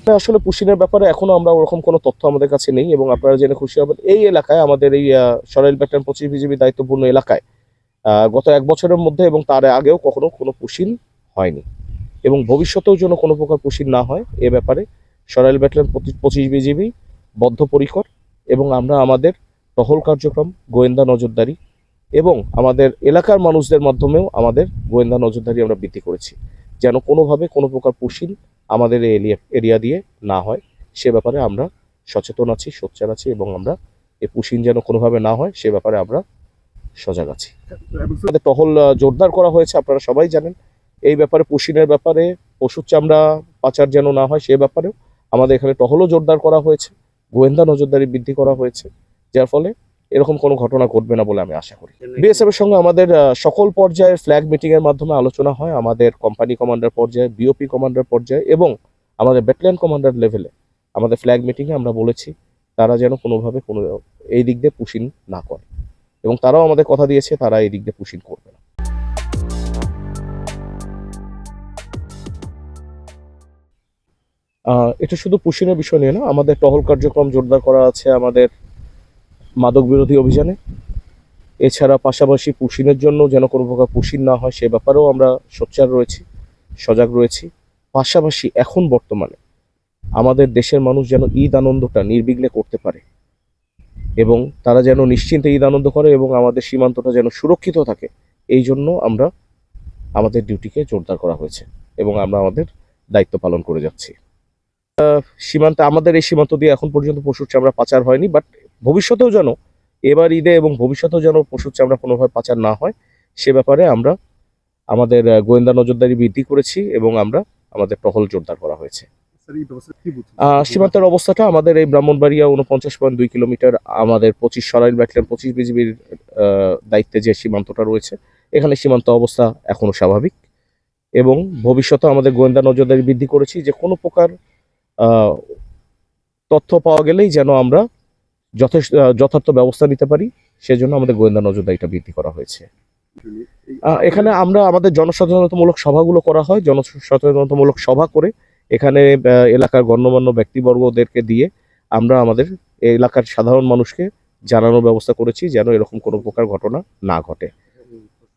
আসলে পুশিনের ব্যাপারে এখনো আমরা ওরকম কোনো তথ্য আমাদের কাছে নেই, এবং আপনারা জেনে খুশি হবেন এই এলাকায় আমাদের এই সরাইল প্যাটার্ন 25 বিজিবি দায়িত্বপূর্ণ এলাকায় গত 1 বছরের মধ্যে এবং তার আগেও কখনো কোনো পুশিন হয়নি, এবং ভবিষ্যতেও যেন কোনো প্রকার পুশিন না হয় এ ব্যাপারে সরাইল ব্যাটালিয়ন 25 বিজিবি বদ্ধপরিকর। এবং আমরা আমাদের টহল কার্যক্রম, গোয়েন্দা নজরদারি এবং আমাদের এলাকার মানুষদের মাধ্যমেও আমাদের গোয়েন্দা নজরদারি আমরা বৃদ্ধি করেছি, যেন কোনোভাবে কোনো প্রকার পুশিন আমাদের এই এরিয়া দিয়ে না হয় সে ব্যাপারে আমরা সচেতন আছি, সোচ্চার আছি, এবং আমরা এই পুশিন যেন কোনোভাবে না হয় সে ব্যাপারে আমরা সজাগ আছি। আমাদের টহল জোরদার করা হয়েছে, আপনারা সবাই জানেন। এই ব্যাপারে পুশিনের ব্যাপারে পশুর চামড়া পাচার যেন না হয় সে ব্যাপারেও আমাদের এখানে টহলও জোরদার করা হয়েছে, গোয়েন্দা নজরদারি বৃদ্ধি করা হয়েছে, যার ফলে এরকম কোনো ঘটনা ঘটবে না বলে আমি আশা করি। বিএসএফ এর সঙ্গে আমাদের সকল পর্যায়ে ফ্ল্যাগ মিটিং এর মাধ্যমে আলোচনা হয়, আমাদের কোম্পানি কমান্ডার পর্যায়ে, বিওপি কমান্ডার পর্যায়ে এবং আমাদের ব্যাটালিয়ন কমান্ডার লেভেলে আমাদের ফ্ল্যাগ মিটিংয়ে আমরা বলেছি তারা যেন কোনোভাবে কোনো এই দিক দিয়ে পুশিন না করে, এবং তারাও আমাদের কথা দিয়েছে তারা এই দিক দিয়ে পুশিন করবে না। এটা শুধু পুশিনের বিষয় নিয়ে না, আমাদের টহল কার্যক্রম জোরদার করা আছে আমাদের মাদক বিরোধী অভিযানে। এছাড়া পাশাপাশি পুশিনের জন্য যেন কোনো প্রকার পুশিন না হয় সে ব্যাপারেও আমরা সোচ্চার রয়েছি, সজাগ রয়েছি। পাশাপাশি এখন বর্তমানে আমাদের দেশের মানুষ যেন ঈদ আনন্দটা নির্বিঘ্নে করতে পারে এবং তারা যেন নিশ্চিন্তে ঈদ আনন্দ করে এবং আমাদের সীমান্তটা যেন সুরক্ষিত থাকে, এই জন্য আমরা আমাদের ডিউটিকে জোরদার করা হয়েছে এবং আমরা আমাদের দায়িত্ব পালন করে যাচ্ছি। সীমান্তে আমাদের এই সীমান্ত দিয়ে এখন পর্যন্ত পশুর চামড়া পাচার হয়নি, বাট ভবিষ্যতেও যেন এবার ঈদে এবং ভবিষ্যতেও যেন পশুর চামড়া কোনোভাবে পাচার না হয় সে ব্যাপারে আমরা আমাদের গোয়েন্দা নজরদারি বৃদ্ধি করেছি এবং আমরা আমাদের টহল জোরদার করা হয়েছে। সীমান্তের অবস্থাটা আমাদের এই ব্রাহ্মণবাড়িয়া 49.2 কিলোমিটার আমাদের 25 সরাইল ব্যাটালিয়ন 25 বিজিবির দায়িত্বে যে সীমান্তটা রয়েছে, এখানে সীমান্ত অবস্থা এখনো স্বাভাবিক এবং ভবিষ্যতে আমাদের গোয়েন্দা নজরদারি বৃদ্ধি করেছি যে কোনো প্রকার তথ্য পাওয়া গেলেই যেন আমরা যথার্থ ব্যবস্থা নিতে পারি, সেজন্য আমাদের গোয়েন্দা নজরদারিটা বৃদ্ধি করা হয়েছে। এখানে আমরা আমাদের জনসচেতনতামূলক সভাগুলো করা হয়, জনসচেতনতামূলক সভা করে এখানে এলাকার গণ্যমান্য ব্যক্তিবর্গদেরকে দিয়ে আমরা আমাদের এলাকার সাধারণ মানুষকে জানানোর ব্যবস্থা করেছি যেন এরকম কোনো প্রকার ঘটনা না ঘটে।